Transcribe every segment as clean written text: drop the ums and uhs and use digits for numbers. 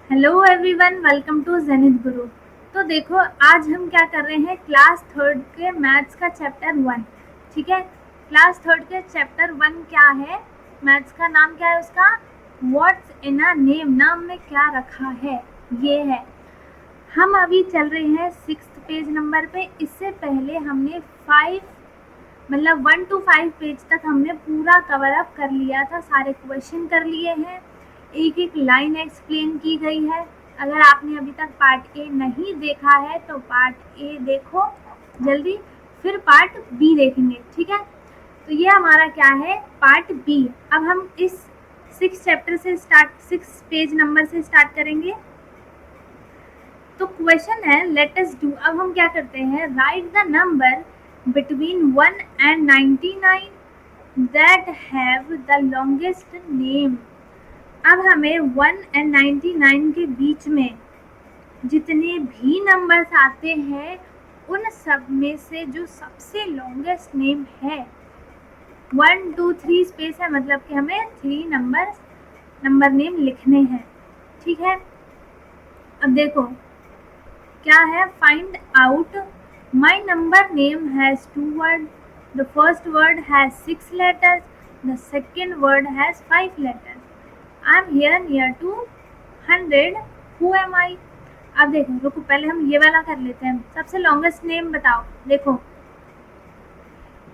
Hello everyone, welcome to Zenith Guru. तो देखो, आज हम क्या कर रहे हैं, क्लास थर्ड के मैथ्स का चैप्टर 1। ठीक है, क्लास थर्ड के चैप्टर 1 क्या है, मैथ्स का नाम क्या है उसका, व्हाट्स इन अ नेम, नाम में क्या रखा है, ये है। हम अभी चल रहे हैं 6th पेज नंबर पे। इससे पहले हमने 1 to 5 पेज तक हमने पूरा कवर अप कर लिया था, सारे क्वेश्चन कर लिए हैं, एक एक लाइन एक्सप्लेन की गई है। अगर आपने अभी तक पार्ट ए नहीं देखा है तो पार्ट ए देखो जल्दी, फिर पार्ट बी देखेंगे। ठीक है, तो ये हमारा क्या है, पार्ट बी। अब हम इस 6 पेज नंबर से स्टार्ट करेंगे। तो क्वेश्चन है, लेट अस डू। अब हम क्या करते हैं, right the number between 1 and 99 that have the longest name। अब हमें 1 and 99 के बीच में जितने भी नंबर्स आते हैं उन सब में से जो सबसे लॉन्गेस्ट नेम है, 1 2 3 स्पेस है, मतलब कि हमें 3 नंबर नेम लिखने हैं। ठीक है, अब देखो क्या है, find out my number name has 2 word, the first word has 6 letters, the second word has 5 letters, I am here near to 100, who am I. अब देखो, रुको, पहले हम ये वाला कर लेते हैं, सबसे लॉन्गेस्ट नेम बताओ। देखो,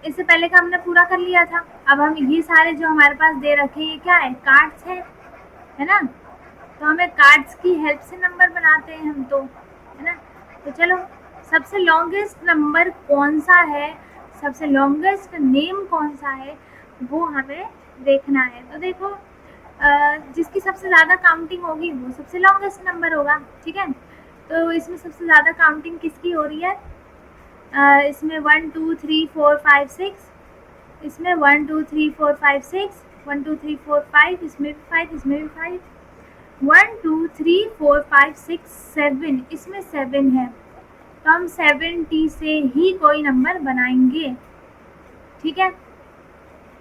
इससे पहले का हमने पूरा कर लिया था। अब हम ये सारे जो हमारे पास दे रखे हैं, ये क्या है, कार्ड्स है ना। तो हमें कार्ड्स की हेल्प से नंबर बनाते हैं हम, तो है ना। तो चलो, सबसे लॉन्गेस्ट नंबर कौन सा है, सबसे लॉन्गेस्ट नेम कौन सा है, वो हमें देखना है। तो देखो, जिसकी सबसे ज़्यादा काउंटिंग होगी वो सबसे लॉन्गेस्ट नंबर होगा। ठीक है, तो इसमें सबसे ज़्यादा काउंटिंग किसकी हो रही है, इसमें 1 2 3 4 5 6, इसमें 1 2 3 4 5 6, 1 2 3 4 5, इसमें भी 5, इसमें भी 5, 1 2 3 4 5 6 7, इसमें 7 है। तो हम 70 से ही कोई नंबर बनाएंगे। ठीक है,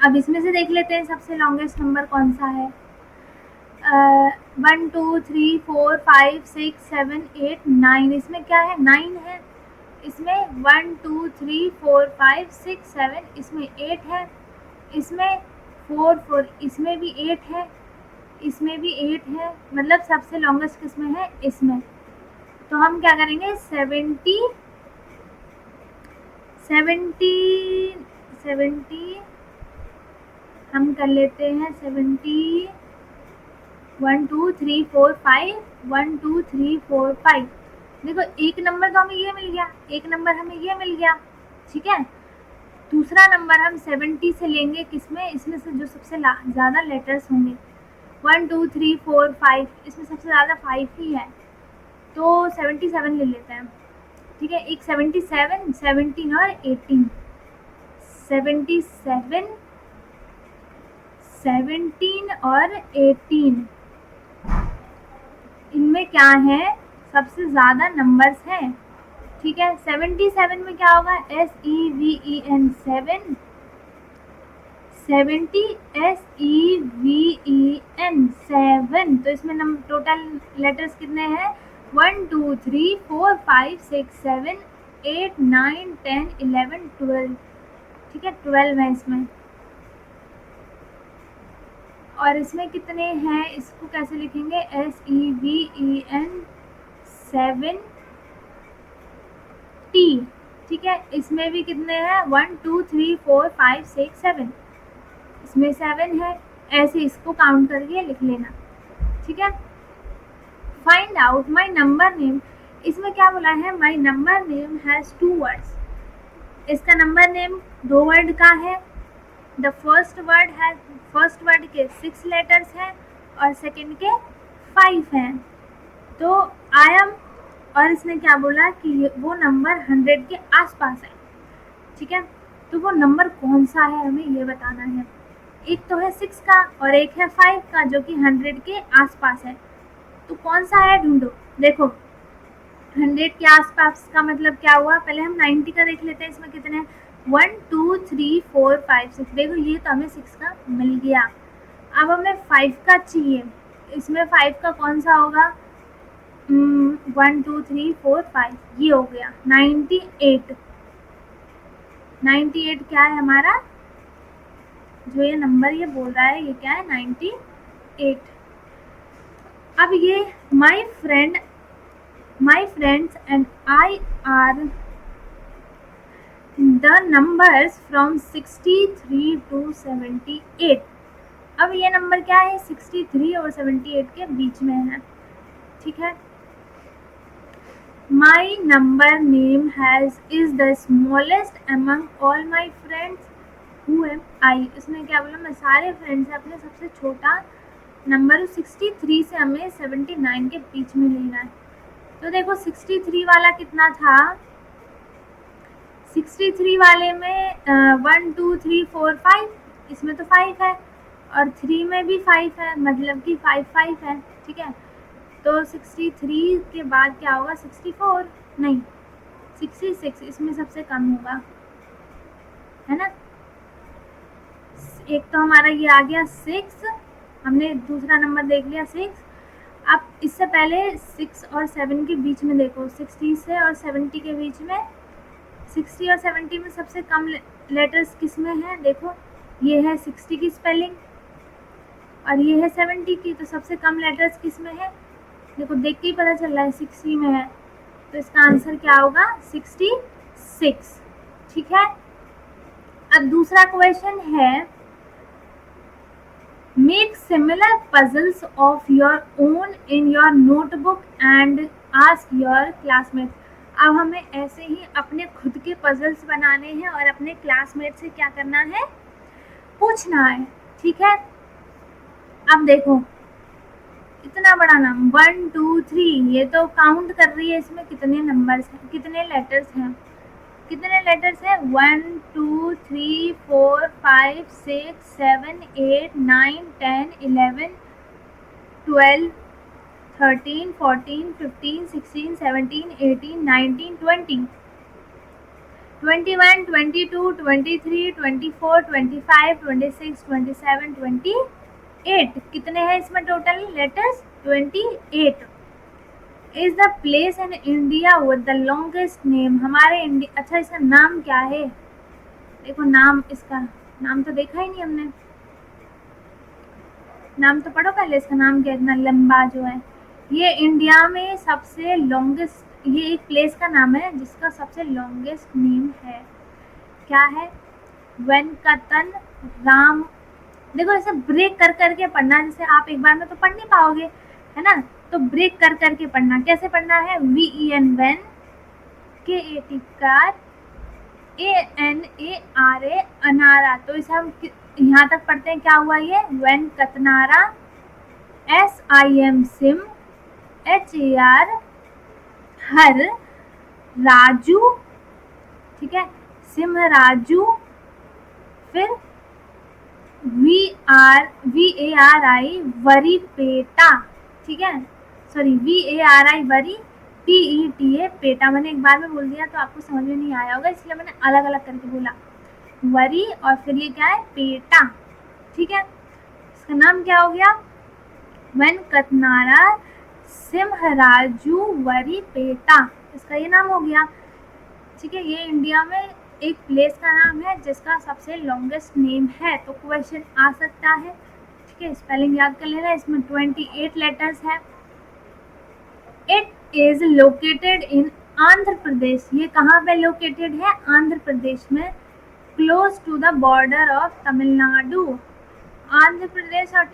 अब इसमें से देख लेते हैं सबसे लॉन्गेस्ट नंबर कौन सा है। 1 2 3 4 5 6 7 8 9, इसमें क्या है, 9 है। इसमें 1 2 3 4 5 6 7, इसमें 8 है। इसमें 4 4, इसमें भी 8 है, इसमें भी 8 है, मतलब सबसे लॉन्गेस्ट किसमें है, इसमें। तो हम क्या करेंगे, 70 हम कर लेते हैं 70, 1 2 3 4 5, 1 2 3 4 5। देखो, एक नंबर तो हमें ये मिल गया, एक नंबर हमें ये मिल गया। ठीक है, दूसरा नंबर हम 70 से लेंगे, किसमें, इसमें से जो सबसे ज़्यादा लेटर्स होंगे, 1 2 3 4 5, इसमें सबसे ज़्यादा 5 ही है, तो 77 ले लेते हैं। ठीक है, एक 77, 17 और 18, 77, 17 और 18, इनमें क्या है, सबसे ज़्यादा नंबर्स हैं। ठीक है, 77 में क्या होगा, SEVEN 7, 70 SEVEN 7, तो इसमें टोटल लेटर्स कितने हैं, 1 2 3 4 5 6 7 8 9 10 11 12। ठीक है, 12 है इसमें। और इसमें कितने हैं, इसको कैसे लिखेंगे, SEVEN 7 T। ठीक है, इसमें भी कितने हैं, 1 2 3 4 5 6 7, इसमें 7 है। ऐसे इसको काउंट करके लिख लेना। ठीक है, find out my number name, इसमें क्या बोला है, my number name has 2 words. इसका नंबर नेम 2 वर्ड का है। द फर्स्ट वर्ड के 6 लेटर्स हैं और सेकंड के 5 हैं। तो आई एम, और इसने क्या बोला कि वो नंबर 100 के आसपास है। ठीक है, तो वो नंबर कौन सा है हमें ये बताना है। एक तो है 6 का और एक है 5 का, जो कि 100 के आसपास है। तो कौन सा है ढूंढो। देखो, 100 के आसपास का मतलब क्या हुआ, पहले हम 90 का देख लेते हैं, इसमें कितने हैं, 1 2 3 4 5 6। देखो, ये तो हमें 6 का मिल गया। अब हमें 5 का चाहिए, इसमें 5 का कौन सा होगा, 1 2 3 4 5, ये हो गया 98। 98 क्या है हमारा, जो ये नंबर ये बोल रहा है ये क्या है, 98। अब ये my friends and I R the numbers from 63 to 78। अब ये नंबर क्या है, 63 और 78 के बीच में है, ठीक है। My number name is the smallest among all my friends who am I. इसने क्या बोला, मैं सारे फ्रेंड्स से अपने सबसे छोटा नंबर 63 से हमें 79 के बीच में लेना है। तो देखो 63 वाला कितना था, 63 वाले में 1 2 3 4 5, इसमें तो 5 है और 3 में भी 5 है, मतलब कि 5 5 है, ठीक है। तो 63 के बाद क्या होगा, 64 नहीं 66, इसमें सबसे कम होगा, है ना। एक तो हमारा ये आ गया 6, हमने दूसरा नंबर देख लिया 6। अब इससे पहले 6 और 7 के बीच में देखो, 60 से और 70 के बीच में, 60 और 70 में सबसे कम लेटर्स किस में है, देखो ये है 60 की स्पेलिंग और ये है 70 की, तो सबसे कम लेटर्स किस में है, देखो देख के ही पता चल रहा है 60 में है, तो इसका आंसर क्या होगा 66, ठीक है। अब दूसरा क्वेश्चन है, make similar puzzles of your own in your notebook and ask your classmates. अब हमें ऐसे ही अपने खुद के पजल्स बनाने हैं और अपने क्लासमेट से क्या करना है, पूछना है, ठीक है। अब देखो इतना बड़ा नाम 1 2 3, ये तो काउंट कर रही है इसमें कितने नंबर्स हैं, कितने लेटर्स हैं, कितने लेटर्स हैं 1 2 3 4 5 6 7 8 9 10 11 12 13 14 15 16 17 18 19 20 21 22 23 24 25 26 27 28, कितने हैं इसमें total letters, 28। Is the place in India with the longest name, हमारे इंडिया, अच्छा इसका नाम क्या है, देखो नाम, इसका नाम तो देखा ही नहीं हमने, नाम तो पढ़ो पहले, इसका नाम क्या, इतना लंबा जो है, ये इंडिया में सबसे लॉन्गेस्ट, ये एक प्लेस का नाम है जिसका सबसे लॉन्गेस्ट नेम है, क्या है, वेंकटन राम। देखो इसे ब्रेक कर करके पढ़ना, जैसे आप एक बार में तो पढ़ नहीं पाओगे, है ना, तो ब्रेक कर करके पढ़ना, कैसे पढ़ना है, VEN when, KAT car, ANARA अनारा, तो इसे हम यहाँ तक पढ़ते हैं, क्या हुआ ये, वेंकटनारा, SIM सिम, HAR हर, राजू, ठीक है, सिम राजू, फिर VARI वरी पेटा, ठीक है, sorry VARI worry, PETA PETA, मैंने एक बार में बोल दिया तो आपको समझ में नहीं आया होगा, इसलिए मैंने अलग अलग करके बोला, वरी और फिर ये क्या है, पेटा, ठीक है। इसका नाम क्या हो गया, वेंकटनारा सिमहराजू वरी पेटा, इसका ये नाम हो गया, ठीक है। ये इंडिया में एक प्लेस का नाम है जिसका सबसे लॉन्गेस्ट नेम है, तो क्वेश्चन आ सकता है, ठीक है। स्पेलिंग याद कर लेना, इसमें 28 लेटर्स है। It is located in Andhra Pradesh, ये कहाँ पे लोकेटेड है, आंध्र प्रदेश में, close to the border of Tamil Nadu, Andhra Pradesh और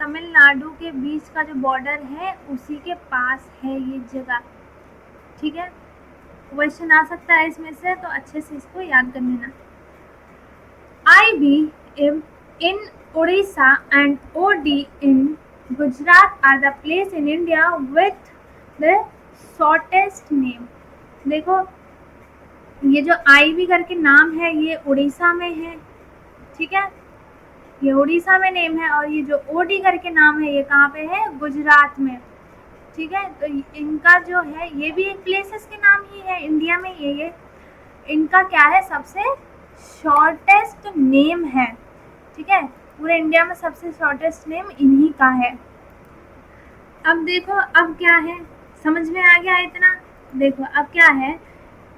तमिलनाडु के बीच का जो बॉर्डर है उसी के पास है ये जगह, ठीक है। क्वेश्चन आ सकता है इसमें से, तो अच्छे से इसको याद कर लेना। IB in Odisha and OD in Gujarat are the place in India with the shortest name। देखो ये जो IB करके नाम है ये उड़ीसा में है, ठीक है, ये उड़ीसा में नेम है, और ये जो OD करके नाम है ये कहाँ पे है, गुजरात में, ठीक है। तो इनका जो है ये भी एक प्लेसेस के नाम ही है इंडिया में, ये इनका क्या है, सबसे शॉर्टेस्ट नेम है, ठीक है, पूरे इंडिया में सबसे शॉर्टेस्ट नेम इन्हीं का है। अब देखो अब क्या है, समझ में आ गया इतना? देखो अब क्या है,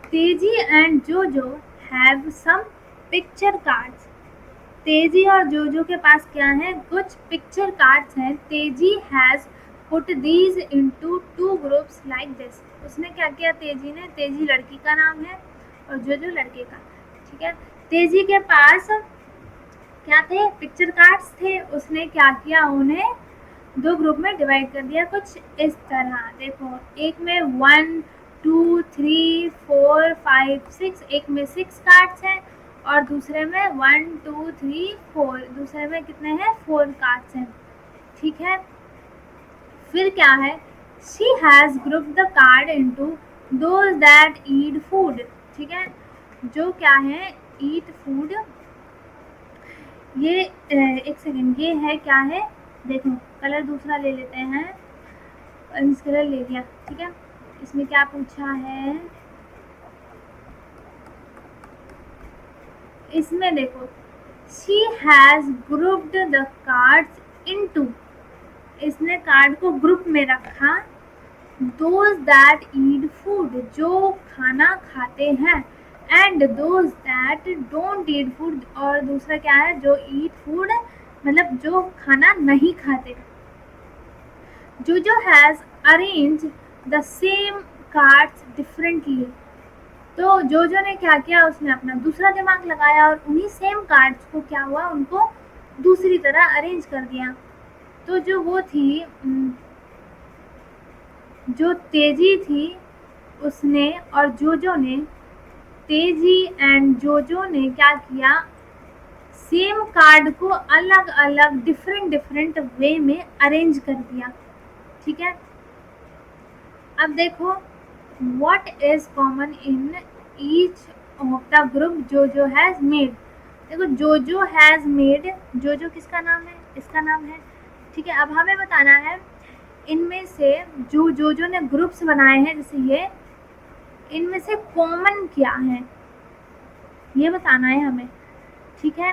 तेजी एंड जोजो हैव सम पिक्चर कार्ड्स। तेजी और जोजो के पास क्या है, कुछ पिक्चर कार्ड्स हैं। तेजी has put these into two groups like this. उसने क्या किया, तेजी ने, तेजी लड़की का नाम है और जोजो लड़के का, ठीक है। तेजी के पास क्या थे, पिक्चर कार्ड्स थे। उसने क्या किया, उन्हें दो ग्रुप में डिवाइड कर दिया कुछ इस तरह। देखो एक में 1 2 3 4 5 6, एक में 6 कार्ड्स हैं और दूसरे में 1 2 3 4, दूसरे में कितने हैं, 4 कार्ड्स हैं, ठीक है। फिर क्या है, she has group the card into those that eat food, ठीक है। जो क्या है, ईट फूड, ये एक सेकेंड, ये है क्या है, देखो कलर दूसरा ले लेते हैं, ऑरेंज कलर ले लिया, ठीक है। इसमें क्या पूछा है, इसमें देखो she has grouped the cards into, इसने कार्ड को ग्रुप में रखा, दोज दैट ईट फूड, जो खाना खाते हैं, and those that don't eat food, और दूसरा क्या है, जो ईट फूड मतलब जो खाना नहीं खाते। जोजो has arrange the same cards differently. तो जोजो ने क्या किया, उसने अपना दूसरा दिमाग लगाया और उन्हीं सेम कार्ड्स को क्या हुआ, उनको दूसरी तरह अरेंज कर दिया। तो जो वो थी, जो तेजी थी, उसने और जोजो ने, तेजी एंड जोजो ने क्या किया, सेम कार्ड को अलग अलग डिफरेंट वे में अरेंज कर दिया, ठीक है। अब देखो what is common in each of the group जोजो has made। देखो जोजो has made, जोजो किसका नाम है, इसका नाम है, ठीक है। अब हमें बताना है इनमें से जो जोजो ने ग्रुप्स बनाए हैं, जैसे ये, इनमें से कॉमन क्या है ये बताना है हमें, ठीक है।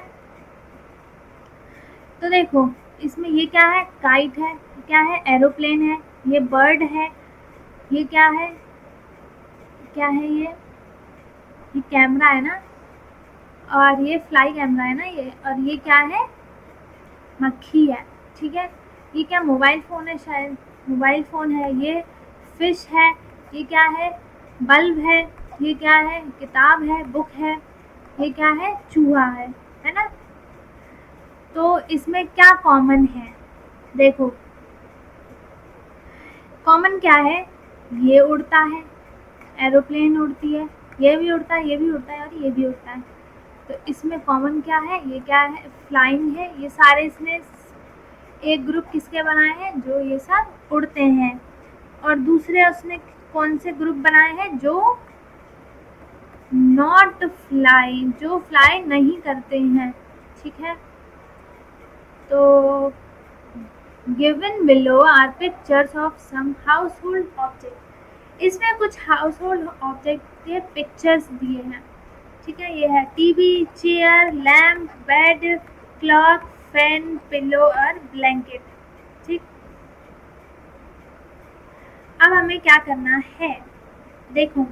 तो देखो इसमें ये क्या है, काइट है, क्या है, एरोप्लेन है, ये बर्ड है, ये क्या है, क्या है ये कैमरा है ना, और ये फ्लाई कैमरा है ना ये, और ये क्या है, मक्खी है, ठीक है। ये क्या, मोबाइल फ़ोन है, शायद मोबाइल फ़ोन है, ये फिश है, ये क्या है, बल्ब है, ये क्या है, किताब है, बुक है, ये क्या है, चूहा है ना। तो इसमें क्या कॉमन है, देखो कॉमन क्या है, ये उड़ता है, एरोप्लेन उड़ती है, ये भी उड़ता है, ये भी उड़ता है और ये भी उड़ता है। तो इसमें कॉमन क्या है, ये क्या है, फ्लाइंग है। ये सारे इसमें एक ग्रुप किसके बनाए हैं, जो ये सब उड़ते हैं, और दूसरे उसने कौन से ग्रुप बनाए हैं, जो नॉट फ्लाई, जो फ्लाई नहीं करते हैं, ठीक है। तो given below are pictures of some household object. इसमें कुछ हाउसहोल्ड ऑब्जेक्ट के पिक्चर्स दिए हैं, ठीक है। ये है TV, chair, lamp, bed, clock, fan, pillow और ब्लैंकेट, ठीक। अब हमें क्या करना है, देखो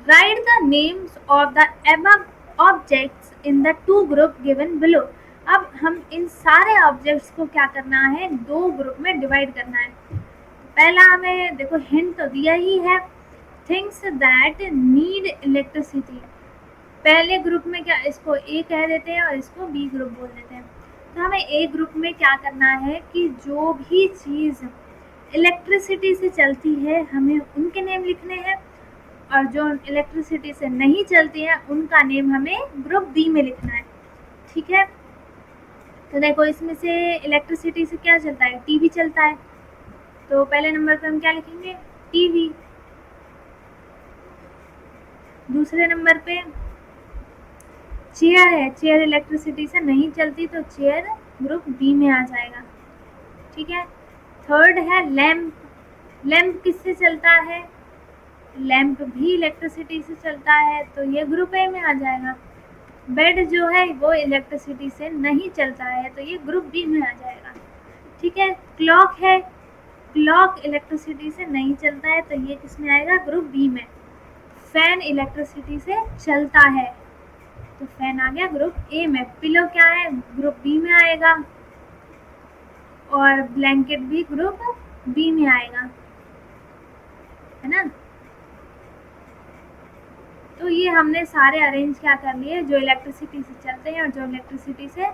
right the names of the above objects in the two group given below. अब हम इन सारे ऑब्जेक्ट्स को क्या करना है, दो ग्रुप में डिवाइड करना है। पहला हमें देखो हिंट तो दिया ही है, थिंग्स दैट नीड इलेक्ट्रिसिटी। पहले ग्रुप में क्या, इसको ए कह देते हैं और इसको बी ग्रुप बोल देते हैं। तो हमें ए ग्रुप में क्या करना है कि जो भी चीज़ इलेक्ट्रिसिटी से चलती है हमें उनके नेम लिखने हैं, और जो इलेक्ट्रिसिटी से नहीं चलती है उनका नेम हमें ग्रुप बी में लिखना है, ठीक है। तो देखो इसमें से इलेक्ट्रिसिटी से क्या चलता है, टीवी चलता है, तो पहले नंबर पे हम क्या लिखेंगे, टीवी। दूसरे नंबर पे चेयर है, चेयर इलेक्ट्रिसिटी से नहीं चलती तो चेयर ग्रुप बी में आ जाएगा, ठीक है। थर्ड है लैम्प, लैम्प किससे चलता है, लैम्प भी इलेक्ट्रिसिटी से चलता है तो ये ग्रुप ए में आ जाएगा। बेड जो है वो इलेक्ट्रिसिटी से नहीं चलता है तो ये ग्रुप बी में आ जाएगा, ठीक है। क्लॉक है, क्लॉक इलेक्ट्रिसिटी से नहीं चलता है तो ये किस में आएगा, ग्रुप बी में। फैन इलेक्ट्रिसिटी से चलता है तो फैन आ गया ग्रुप ए में। पिलो क्या है, ग्रुप बी में आएगा, और ब्लैंकेट भी ग्रुप बी में आएगा, है ना। तो ये हमने सारे अरेंज क्या कर लिए, जो इलेक्ट्रिसिटी से चलते हैं और जो इलेक्ट्रिसिटी से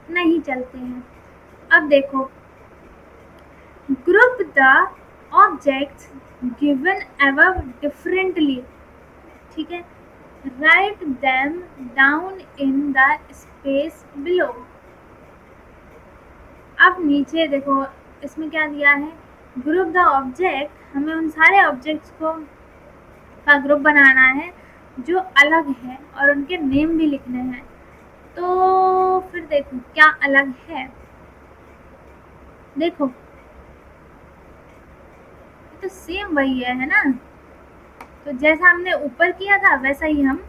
नहीं चलते हैं। अब देखो, group the objects given above differently, ठीक है, write them down in the space below. अब नीचे देखो, इसमें क्या दिया है, ग्रुप द ऑब्जेक्ट, हमें उन सारे ऑब्जेक्ट्स को का ग्रुप बनाना है जो अलग है और उनके नेम भी लिखने हैं। तो फिर देखो क्या अलग है, देखो तो सेम वही है ना। तो जैसा हमने ऊपर किया था वैसा ही हम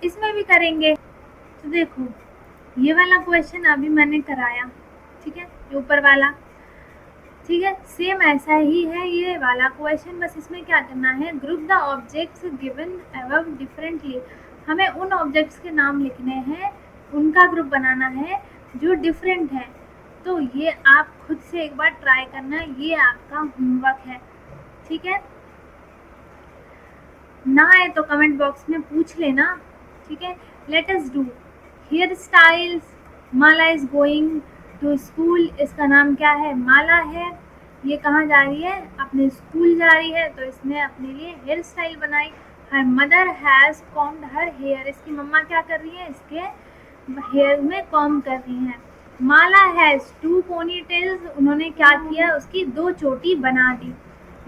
इसमें भी करेंगे। तो देखो ये वाला क्वेश्चन अभी मैंने कराया, ठीक है, ये ऊपर वाला, ठीक है, सेम ऐसा ही है ये वाला क्वेश्चन, बस इसमें क्या करना है, group the objects given above differently, हमें उन ऑब्जेक्ट्स के नाम लिखने हैं, उनका ग्रुप बनाना है जो डिफरेंट है। तो ये आप खुद से एक बार ट्राई करना, ये आपका होमवर्क है, ठीक है। ना आए तो कमेंट बॉक्स में पूछ लेना, ठीक है। Let us do hair styles. Mala is going to school, इसका नाम क्या है, माला है। ये कहाँ जा रही है, अपने स्कूल जा रही है, तो इसने अपने लिए हेयर स्टाइल बनाई। Her mother has combed her hair, इसकी मम्मा क्या कर रही है, इसके हेयर में कॉम्ब कर रही हैं। माला हैज़ 2 पोनी टेल्स, उन्होंने क्या किया, उसकी 2 चोटी बना दी।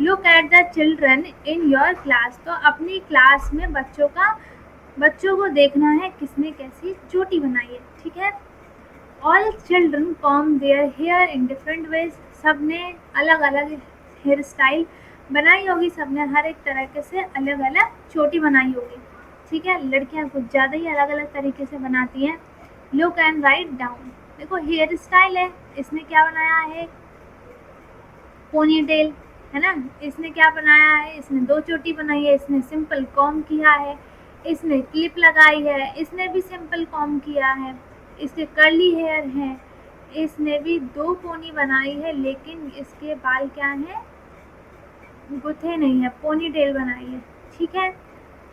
Look at the children in your class, तो अपनी क्लास में बच्चों को देखना है किसने कैसी चोटी बनाई है, ठीक है। All children comb their hair in different ways, सब ने अलग अलग हेयर स्टाइल बनाई होगी, सब ने हर एक तरीके से अलग अलग चोटी बनाई होगी, ठीक है। लड़कियां कुछ ज़्यादा ही अलग अलग तरीके से बनाती हैं। लुक एंड राइट डाउन, देखो हेयर स्टाइल है, इसने क्या बनाया है, पोनी टेल, है ना। इसने क्या बनाया है, इसने 2 चोटी बनाई है, इसने सिंपल कॉम्ब किया है, इसने क्लिप लगाई है, इसने भी सिंपल कॉम्ब किया है, इसके कर्ली हेयर हैं, इसने भी 2 पोनी बनाई है, लेकिन इसके बाल क्या हैं, गुथे नहीं है, पोनी टेल बनाई है, ठीक है।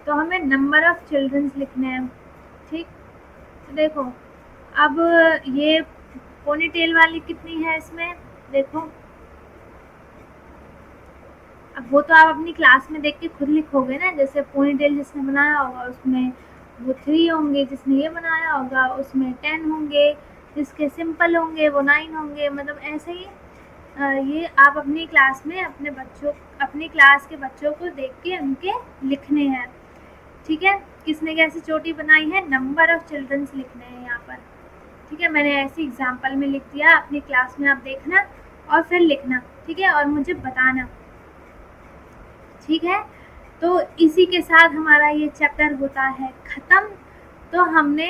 तो हमें नंबर ऑफ चिल्ड्रंस लिखने हैं, ठीक। तो देखो अब ये पोनी टेल वाली कितनी है इसमें, देखो अब वो तो आप अपनी क्लास में देख के खुद लिखोगे ना, जैसे पोनी टेल जिसने बनाया होगा उसमें वो 3 होंगे, जिसने ये बनाया होगा उसमें 10 होंगे, जिसके सिंपल होंगे वो 9 होंगे, मतलब ऐसे ही ये आप अपनी क्लास में अपनी क्लास के बच्चों को देख के उनके लिखने हैं, ठीक है। किसने कैसी चोटी बनाई है, नंबर ऑफ चिल्ड्रंस लिखने हैं यहाँ पर, ठीक है। मैंने ऐसी एग्जाम्पल में लिख दिया, अपनी क्लास में आप देखना और फिर लिखना, ठीक है, और मुझे बताना, ठीक है। तो इसी के साथ हमारा ये चैप्टर होता है ख़त्म। तो हमने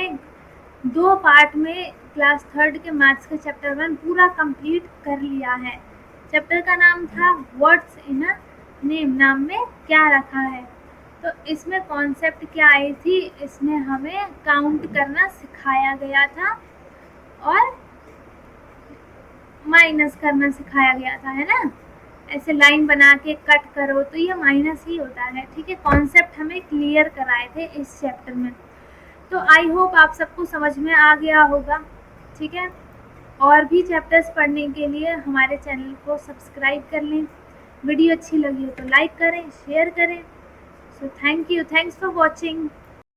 2 पार्ट में क्लास 3rd के मैथ्स का चैप्टर 1 पूरा कंप्लीट कर लिया है। चैप्टर का नाम था व्हाट्स इन अ नेम, नाम में क्या रखा है। तो इसमें कॉन्सेप्ट क्या आई थी, इसमें हमें काउंट करना सिखाया गया था और माइनस करना सिखाया गया था, है ना। ऐसे लाइन बना के कट करो तो ये माइनस ही होता है, ठीक है। कॉन्सेप्ट हमें क्लियर कराए थे इस चैप्टर में। तो आई होप आप सबको समझ में आ गया होगा, ठीक है। और भी चैप्टर्स पढ़ने के लिए हमारे चैनल को सब्सक्राइब कर लें। वीडियो अच्छी लगी हो तो लाइक करें, शेयर करें। So thank you, thanks for watching.